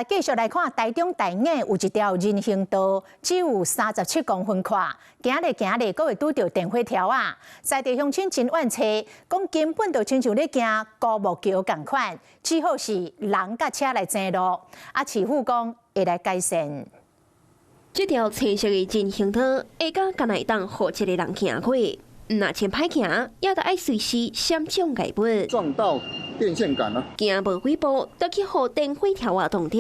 繼續來看台中大雅有一條人行道，只有37公分寬，行咧，佫會拄到電火條啊！在地鄉親真惋惜，講根本就親像咧行高木橋共款，只好是人甲車來爭路。市府講會來改善。這條青色的人行道，下甲敢來當好一個人行過，若真歹行，也得愛隨時閃獎改本。撞到電線桿了，行無幾步，就去互電火條啊撞到。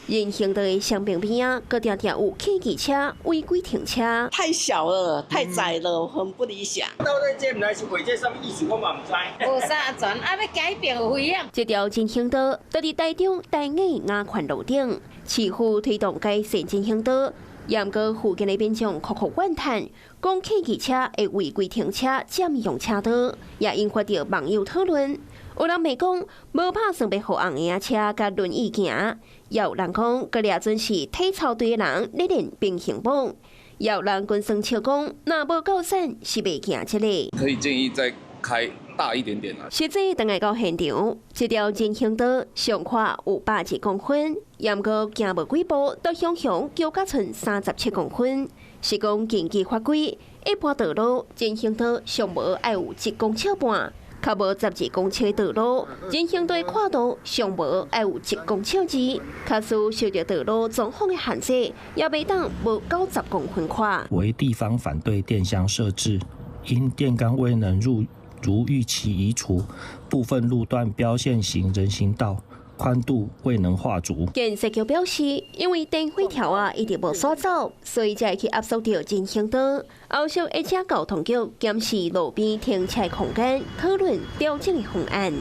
人行道的雙邊邊啊，閣常常有汽機車違規停車。太小了，太窄了，很不理想。到底這唔來是為這什麼意思，我嘛唔知。無啥全，要改變有危險。這條人行道就佇台中大雅雅環路頂，市府推動改善人行道。嚴過附近的民眾苦苦怨嘆，講汽機車會違規停車佔用車道，也引發到網友討論。有人罵講無打算要互紅眼車甲輪椅行，也有人講個倆準是體操隊的人咧練平衡棒，也有人跟酸笑講，若無夠閃是袂行這個。可以建議再開大一點點啦。實際等來到現場，這條人行道上寬有100幾公分，嚴過行無幾步，都向橋到剩37公分。是講根據法規，一般道路人行道上無愛有1公尺半，較無12公尺的道路，人行道的寬度上無愛有1公尺2，假使受到道路狀況的限制，也袂當無90公分寬。為地方反對電箱設置，因電桿未能如預期移除，部分路段標線型人行道寬度未能畫足。建設局表示，因為電火條啊一直無刷走，所以才會去壓縮到人行道。後續會請交通局檢視路邊停車空間，討論調整的方案。